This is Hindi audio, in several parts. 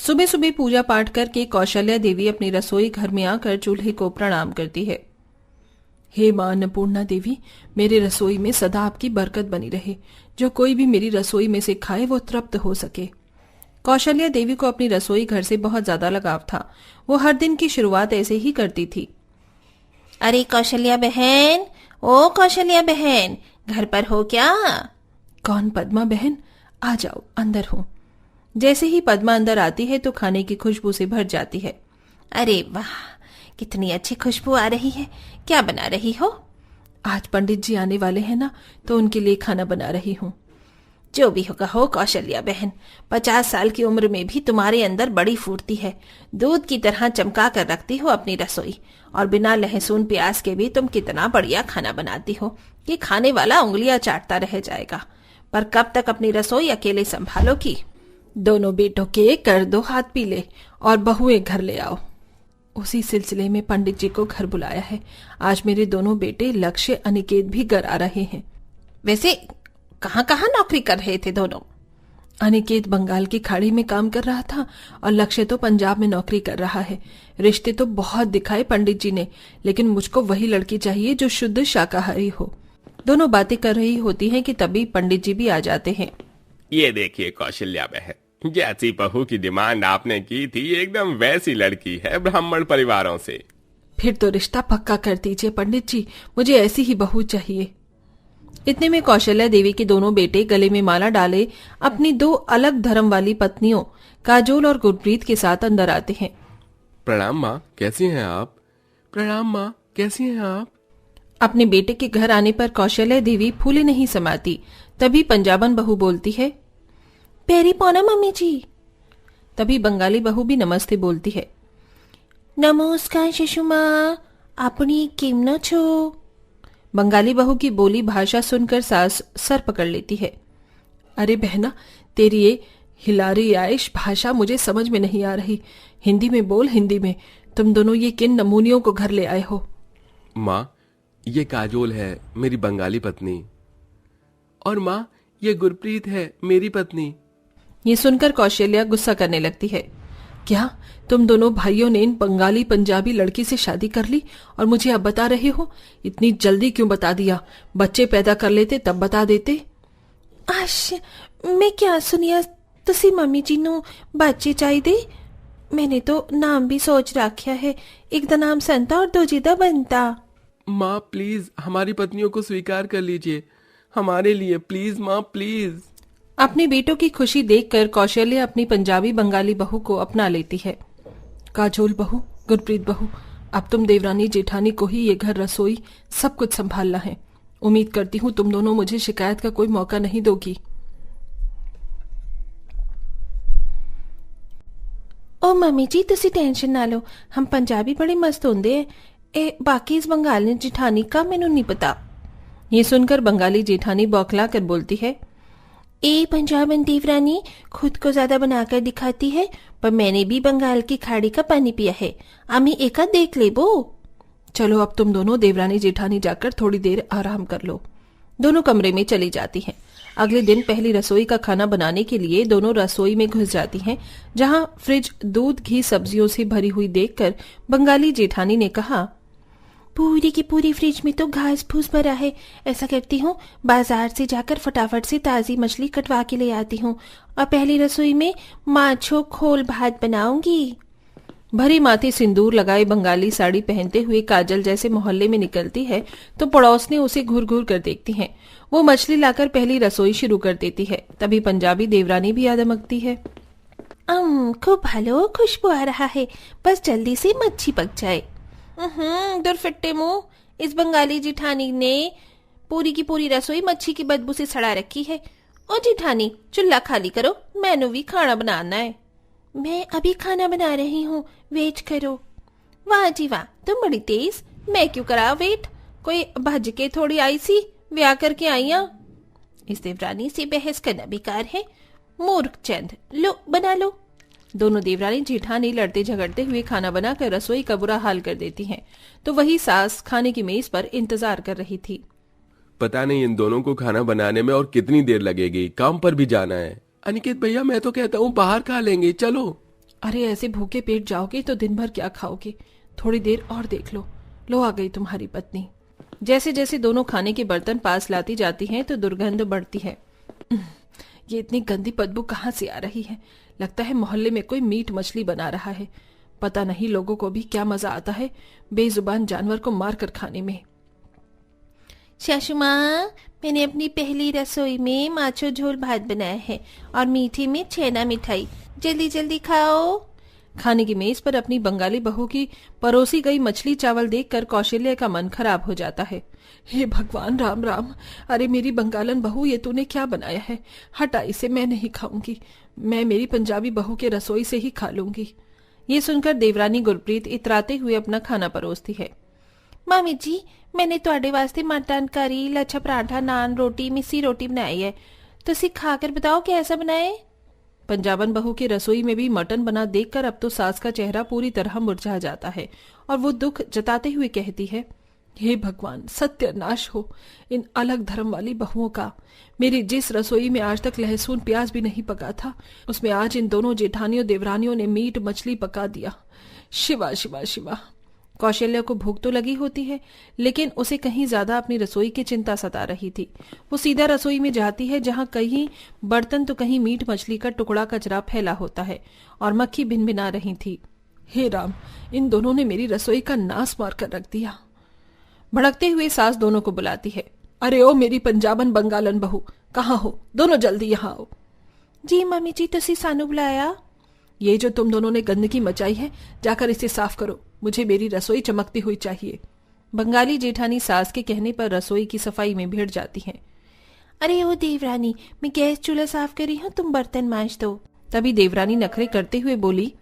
सुबह सुबह पूजा पाठ करके कौशल्या देवी अपनी रसोई घर में आकर चूल्हे को प्रणाम करती है। हे मां अन्नपूर्णा देवी, मेरे रसोई में सदा आपकी बरकत बनी रहे। जो कोई भी मेरी रसोई में से खाए वो तृप्त हो सके। कौशल्या देवी को अपनी रसोई घर से बहुत ज्यादा लगाव था। वो हर दिन की शुरुआत ऐसे ही करती थी। अरे कौशल्या बहन, ओ कौशल्या बहन, घर पर हो क्या? कौन? पद्मा बहन, आ जाओ, अंदर हूं। जैसे ही पद्मा अंदर आती है तो खाने की खुशबू से भर जाती है। अरे वाह, कितनी अच्छी खुशबू आ रही है। क्या बना रही हो? आज पंडित जी आने वाले हैं ना, तो उनके लिए खाना बना रही हूँ। जो भी होगा हो कौशल्या बहन, 50 साल की उम्र में भी तुम्हारे अंदर बड़ी फुर्ती है। दूध की तरह चमका कर रखती हो अपनी रसोई, और बिना लहसुन प्याज के भी तुम कितना बढ़िया खाना बनाती हो कि खाने वाला उंगलियां चाटता रह जाएगा। पर कब तक अपनी रसोई अकेले संभालोगी? दोनों बेटों के कर दो हाथ पीले और बहुएं घर ले आओ। उसी सिलसिले में पंडित जी को घर बुलाया है। आज मेरे दोनों बेटे लक्ष्य अनिकेत भी घर आ रहे हैं। वैसे कहाँ कहाँ नौकरी कर रहे थे दोनों? अनिकेत बंगाल की खाड़ी में काम कर रहा था और लक्ष्य तो पंजाब में नौकरी कर रहा है। रिश्ते तो बहुत दिखाए पंडित जी ने, लेकिन मुझको वही लड़की चाहिए जो शुद्ध शाकाहारी हो। दोनों बातें कर रही होती हैं कि तभी पंडित जी भी आ जाते हैं। ये देखिए कौशल्या बहन, जैसी बहू की डिमांड आपने की थी एकदम वैसी लड़की है ब्राह्मण परिवारों से। फिर तो रिश्ता पक्का कर दीजिए पंडित जी, मुझे ऐसी ही बहू चाहिए। इतने में कौशल्या देवी के दोनों बेटे गले में माला डाले अपनी 2 अलग धर्म वाली पत्नियों काजोल और गुरप्रीत के साथ अंदर आते हैं। प्रणाम माँ, कैसी हैं आप? प्रणाम माँ, कैसी हैं आप? अपने बेटे के घर आने पर कौशल्या देवी फूले नहीं समाती। तभी पंजाबन बहू बोलती है, पेरी पोना मम्मी जी। तभी बंगाली बहू भी नमस्ते बोलती है। नमस्कार शशुमा, आपनी केमनो छो? बंगाली बहू की बोली भाषा सुनकर सास सर पकड़ लेती है। अरे बहना, तेरी ये हिलारी आइश भाषा मुझे समझ में नहीं आ रही। हिंदी में बोल, हिंदी में। तुम दोनों ये किन नमूनियों को घर ले आए हो? माँ, ये काजोल है मेरी बंगाली पत्नी, और माँ ये गुरप्रीत है मेरी पत्नी। ये सुनकर कौशल्या गुस्सा करने लगती है। क्या तुम दोनों भाइयों ने इन बंगाली पंजाबी लड़की से शादी कर ली और मुझे अब बता रहे हो? इतनी जल्दी क्यों बता दिया? बच्चे पैदा कर लेते तब बता देते। आश, मैं क्या सुनिया तुसी मम्मी जी नू बच्चे चाहिए? मैंने तो नाम भी सोच रखा है, एक दा नाम संता और दूजी दा बनता। माँ प्लीज हमारी पत्नियों को स्वीकार कर लीजिए, हमारे लिए प्लीज माँ, प्लीज। अपने बेटों की खुशी देखकर कौशल्या अपनी पंजाबी बंगाली बहू को अपना लेती है। काजोल बहू, गुरप्रीत बहू, अब तुम देवरानी जेठानी को ही ये घर, रसोई सब कुछ संभालना है। उम्मीद करती हूँ तुम दोनों मुझे शिकायत का कोई मौका नहीं दोगी। ओ मम्मी जी, तुसी टेंशन ना लो, हम पंजाबी बड़े मस्त होंदे हैं। ए बाकी इस बंगाली जेठानी का मैनू नहीं पता। ये सुनकर बंगाली जेठानी बौखला कर बोलती है, ए पंजाबन देवरानी खुद को ज्यादा बनाकर दिखाती है, पर मैंने भी बंगाल की खाड़ी का पानी पिया है। आमी एका देख ले बो। चलो अब तुम दोनों देवरानी जेठानी जाकर थोड़ी देर आराम कर लो। दोनों कमरे में चली जाती हैं। अगले दिन पहली रसोई का खाना बनाने के लिए दोनों रसोई में घुस जाती हैं, जहां फ्रिज दूध घी सब्जियों से भरी हुई देखकर बंगाली जेठानी ने कहा, पूरी की पूरी फ्रिज में तो घास फूस भरा है। ऐसा करती हूँ, बाजार से जाकर फटाफट से ताजी मछली कटवा के ले आती हूँ और पहली रसोई में माछो खोल भात बनाऊंगी। भरी माथे सिंदूर लगाए बंगाली साड़ी पहनते हुए काजल जैसे मोहल्ले में निकलती है तो पड़ोसनी उसे घूर घूर कर देखती हैं। वो मछली लाकर पहली रसोई शुरू कर देती है। तभी पंजाबी देवरानी भी आ दमकती है। खूब भालो खुशबू आ रहा है, बस जल्दी से मच्छी पक जाए। दुरफिट्टे मुंह, इस बंगाली जिठानी ने पूरी की पूरी रसोई मच्छी की बदबू से सड़ा रखी है। ओ जिठानी, चूल्हा खाली करो, मैनू भी खाना बनाना है। मैं अभी खाना बना रही हूँ, वेट करो। वाह जी वाह, तुम बड़ी तेज। मैं क्यों करा वेट? कोई भज के थोड़ी आई सी, ब्याह करके आईया। इस देवरानी से बहस करना बेकार है। मूर्ख चंद, लो बना लो। दोनों देवरानी जेठानी लड़ते झगड़ते हुए खाना बनाकर रसोई का बुरा हाल कर देती हैं। तो वही सास खाने की मेज पर इंतजार कर रही थी। पता नहीं इन दोनों को खाना बनाने में और कितनी देर लगेगी, काम पर भी जाना है। अनिकेत भैया, मैं तो कहता हूँ बाहर खा लेंगे, चलो। अरे ऐसे भूखे पेट जाओगे तो दिन भर क्या खाओगे? थोड़ी देर और देख लो। लो आ गई तुम्हारी पत्नी। जैसे जैसे दोनों खाने के बर्तन पास लाती जाती हैं तो दुर्गंध बढ़ती है। ये इतनी गंदी बदबू कहाँ से आ रही है? लगता है मोहल्ले में कोई मीट मछली बना रहा है। पता नहीं लोगों को भी क्या मजा आता है बेजुबान जानवर को मार कर खाने में। सासू माँ, मैंने अपनी पहली रसोई में माछो झोल भात बनाया है और मीठे में छेना मिठाई, जल्दी जल्दी खाओ। खाने की मेज पर अपनी बंगाली बहू की परोसी गई मछली चावल देखकर कौशल्या का मन खराब हो जाता है। हे भगवान, राम राम। अरे मेरी बंगालन बहू, ये तूने क्या बनाया है? हटा इसे, मैं नहीं खाऊंगी। मैं मेरी पंजाबी बहू के रसोई से ही खा लूंगी। ये सुनकर देवरानी गुरप्रीत इतराते हुए अपना खाना परोसती है। मामी जी, मैंने ਤੁਹਾਡੇ वास्ते मटन करी, लच्छा पराठा, नान रोटी, मिस्सी रोटी बनाई है। तुसी खाकर बताओ कैसा बनाए। पंजाबन बहू की रसोई में भी मटन बना देखकर अब तो सास का चेहरा पूरी तरह मुरझा जाता है और वो दुख जताते हुए कहती है, हे भगवान, सत्यानाश हो इन अलग धर्म वाली बहुओं का। मेरी जिस रसोई में आज तक लहसुन प्याज भी नहीं पका था, उसमें आज इन दोनों जेठानियों देवरानियों ने मीट मछली पका दिया। शिवा शिवा शिवा। कौशल्या को भूख तो लगी होती है, लेकिन उसे कहीं ज्यादा अपनी रसोई की चिंता सता रही थी। वो सीधा रसोई में जाती है जहां कहीं बर्तन तो कहीं मीट मछली का टुकड़ा कचरा फैला होता है और मक्खी भिनभिना रही थी। हे राम, इन दोनों ने मेरी रसोई का नाश मार कर रख दिया। भड़कते हुए सास दोनों को बुलाती है। अरे ओ मेरी पंजाबन बंगालन बहू, कहाँ हो? दोनों जल्दी यहाँ आओ। जी मम्मी जी, तुसी सानू बुलाया? ये जो तुम दोनों ने गंदगी मचाई है, जाकर इसे साफ करो। मुझे मेरी रसोई चमकती हुई चाहिए। बंगाली जेठानी सास के कहने पर रसोई की सफाई में भिड़ जाती हैं। अरे ओ देवरानी, मैं गैस चूल्हा साफ कर रही हूँ, तुम बर्तन मांज दो। तभी देवरानी नखरे करते हुए बोली,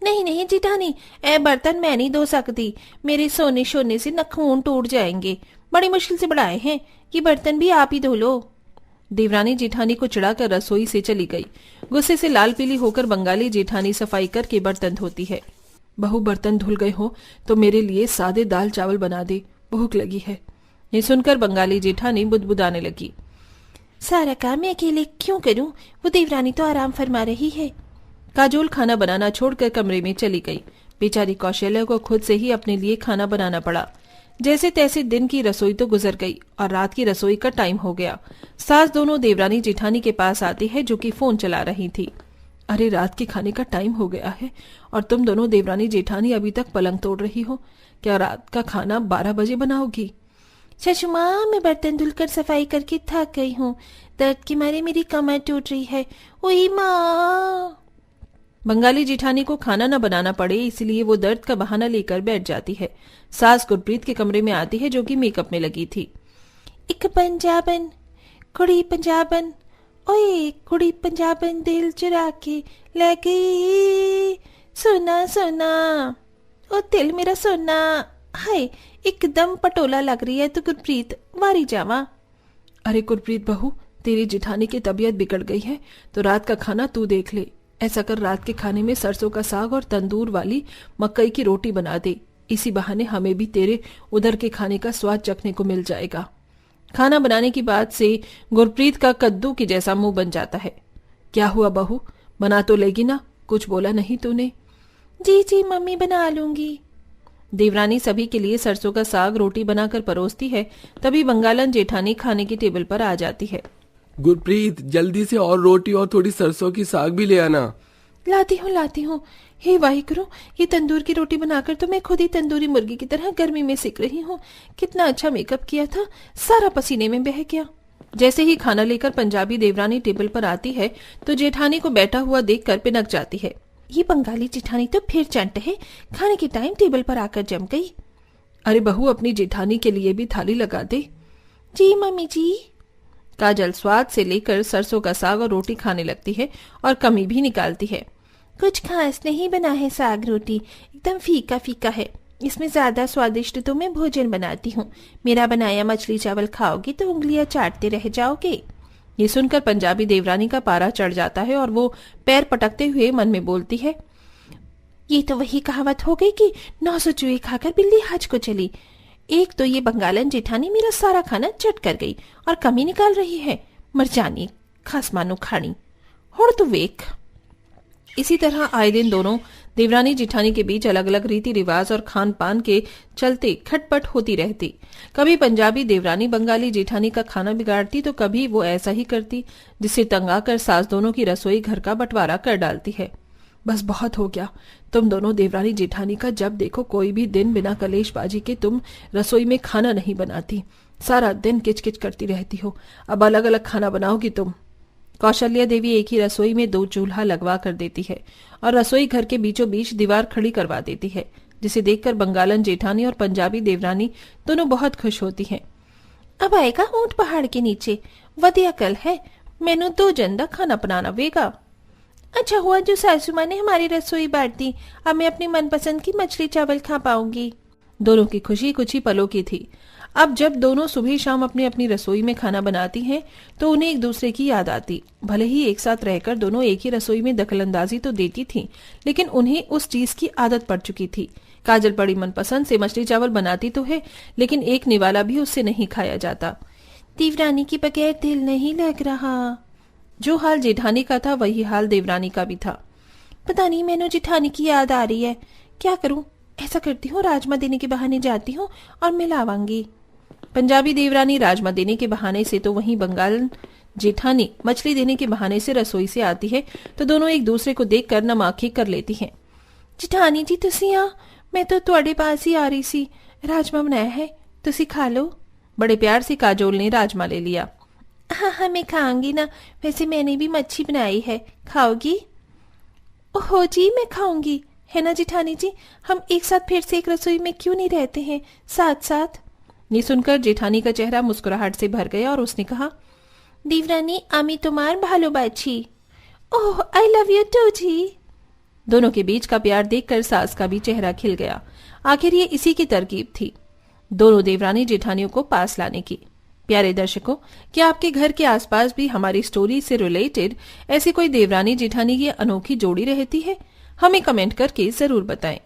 नहीं नहीं जेठानी, ए बर्तन मैं नहीं धो सकती। मेरे सोने शोने से नखून टूट जाएंगे। बड़ी मुश्किल से बढ़ाए हैं, ये बर्तन भी आप ही धो लो। देवरानी जेठानी को चिढ़ाकर रसोई से चली गई। गुस्से से लाल पीली होकर बंगाली जेठानी सफाई करके बर्तन धोती है। बहू, बर्तन धुल गए हो तो मेरे लिए सादे दाल चावल बना दे, भूख लगी है। ये सुनकर बंगाली जेठानी बुदबुदाने लगी। सारा काम मैं अकेले क्यों करूं? वो देवरानी तो आराम फरमा रही है। काजोल खाना बनाना छोड़कर कमरे में चली गई। बेचारी कौशल्या को खुद से ही अपने लिए खाना बनाना पड़ा। जैसे तैसे दिन की रसोई तो गुजर गई और रात की रसोई का टाइम हो गया। सास दोनों देवरानी जेठानी के पास आती है जो कि फोन चला रही थी। अरे रात के खाने का टाइम हो गया है और तुम दोनों देवरानी जेठानी अभी तक पलंग तोड़ रही हो। क्या रात का खाना 12 बजे बनाओगी? सासू माँ, मैं बर्तन धुलकर सफाई करके थक गई हूँ। दर्द के मारे मेरी कमर टूट रही है। ओही माँ। बंगाली जेठानी को खाना न बनाना पड़े इसलिए वो दर्द का बहाना लेकर बैठ जाती है। सास गुरप्रीत के कमरे में आती है जो कि मेकअप में लगी थी। एक पंजाबन कुड़ी पंजाबन, ओए कुड़ी पंजाबन दिल चुरा के ले गई। सोना सोना, ओ दिल मेरा सोना। हाय, एकदम पटोला लग रही है तो गुरप्रीत, वारी जावा। अरे गुरप्रीत बहू, तेरी जेठानी की तबीयत बिगड़ गई है तो रात का खाना तू देख ले। ऐसा कर, रात के खाने में सरसों का साग और तंदूर वाली मकई की रोटी बना दे। इसी बहाने हमें भी तेरे उधर के खाने का स्वाद चखने को मिल जाएगा। खाना बनाने की बात से गुरप्रीत का कद्दू की जैसा मुंह बन जाता है। क्या हुआ बहू, बना तो लेगी ना? कुछ बोला नहीं तूने? जी जी मम्मी, बना लूंगी। देवरानी सभी के लिए सरसों का साग रोटी बनाकर परोसती है। तभी बंगालन जेठानी खाने की टेबल पर आ जाती है। गुरप्रीत, जल्दी से और रोटी और थोड़ी सरसों की साग भी ले आना। लाती हूँ। हे वाहिगुरु, ये तंदूर की रोटी बनाकर तो मैं खुद ही तंदूरी मुर्गी की तरह गर्मी में सिक रही हूँ। कितना अच्छा मेकअप किया था, सारा पसीने में बह गया। जैसे ही खाना लेकर पंजाबी देवरानी टेबल पर आती है तो जेठानी को बैठा हुआ देखकर पिनक जाती है। ये बंगाली जेठानी तो फिर चंट है, खाने के टाइम टेबल पर आकर जम गई। अरे बहू, अपनी जेठानी के लिए भी थाली लगा दे। जी मम्मी जी। काजल स्वाद से लेकर सरसों का साग और रोटी खाने लगती है और कमी भी निकालती है। कुछ खास नहीं बना है साग रोटी, एकदम फीका फीका है। इसमें ज्यादा स्वादिष्ट तो मैं भोजन बनाती हूँ। मेरा बनाया मछली चावल खाओगे तो उंगलियां चाटते रह जाओगे। ये सुनकर पंजाबी देवरानी का पारा चढ़ जाता है और वो पैर पटकते हुए मन में बोलती है, ये तो वही कहावत हो गई कि 900 चूहे खाकर बिल्ली हज को चली। एक तो ये बंगालन जेठानी मेरा सारा खाना चट कर गई और कमी निकाल रही है। मर जानी खास मानो खानी। होड़ तो वेख। इसी तरह आए दिन दोनों देवरानी जिठानी के बीच अलग अलग रीति रिवाज और खान पान के चलते खटपट होती रहती। कभी पंजाबी देवरानी बंगाली जेठानी का खाना बिगाड़ती तो कभी वो ऐसा ही करती, जिससे तंग आकर सास दोनों की रसोई घर का बंटवारा कर डालती है। बस बहुत हो गया, तुम दोनों देवरानी जेठानी का जब देखो कोई भी दिन बिना कलेशबाजी के तुम रसोई में खाना नहीं बनाती, सारा दिन किचकिच करती रहती हो। अब अलग अलग खाना बनाओगी तुम। कौशल्या देवी एक ही रसोई में 2 चूल्हा लगवा कर देती है और रसोई घर के बीचों बीच दीवार खड़ी करवा देती है, जिसे देखकर बंगालन जेठानी और पंजाबी देवरानी दोनों बहुत खुश होती हैं। अब आएगा ऊंट पहाड़ के नीचे, वधिया कल है, मैनू 2 जन दा खाना बनाना वेगा। अच्छा हुआ जो सासू माँ ने हमारी रसोई बांट दी, अब मैं अपनी मनपसंद की मछली चावल खा पाऊंगी। दोनों की खुशी कुछ ही पलों की थी। अब जब दोनों सुबह शाम अपनी अपनी रसोई में खाना बनाती हैं तो उन्हें एक दूसरे की याद आती। भले ही एक साथ रहकर दोनों एक ही रसोई में दखलंदाजी तो देती थीं, लेकिन उन्हें उस चीज की आदत पड़ चुकी थी। काजल बड़ी मनपसंद से मछली चावल बनाती तो है, लेकिन एक निवाला भी उससे नहीं खाया जाता। देवरानी के बगैर दिल नहीं लग रहा। जो हाल जेठानी का था वही हाल देवरानी का भी था। पता नहीं मैनू जेठानी की याद आ रही है, क्या करूं? ऐसा करती हूँ, राजमा देने के बहाने जाती हूँ और मिलावांगी। पंजाबी देवरानी राजमा देने के बहाने से तो वहीं बंगाल जेठानी मछली देने के बहाने से रसोई से आती है, तो दोनों एक दूसरे को देखकर नमाखी कर लेती हैं। जेठानी जी तुसी आ, मैं तो तुहाडे पास ही आ रही सी, राजमा बनाया है, तुसी खा लो। बड़े प्यार से काजोल ने राजमा ले लिया। हाँ मैं खाऊंगी ना, वैसे मैंने भी मच्छी बनाई है, खाओगी? ओहो जी मैं खाऊंगी, है ना जेठानी जी? हम एक साथ फिर से एक रसोई में क्यों नहीं रहते हैं साथ साथ? ये सुनकर जेठानी का चेहरा मुस्कुराहट से भर गया और उसने कहा, देवरानी आमी तुम्हार भालोबाची। ओह आई लव यू टू जी। दोनों के बीच का प्यार देखकर सास का भी चेहरा खिल गया। आखिर ये इसी की तरकीब थी, दोनों देवरानी जेठानियों को पास लाने की। प्यारे दर्शकों, क्या आपके घर के आसपास भी हमारी स्टोरी से रिलेटेड ऐसी कोई देवरानी जेठानी की अनोखी जोड़ी रहती है? हमें कमेंट करके जरूर बताएं।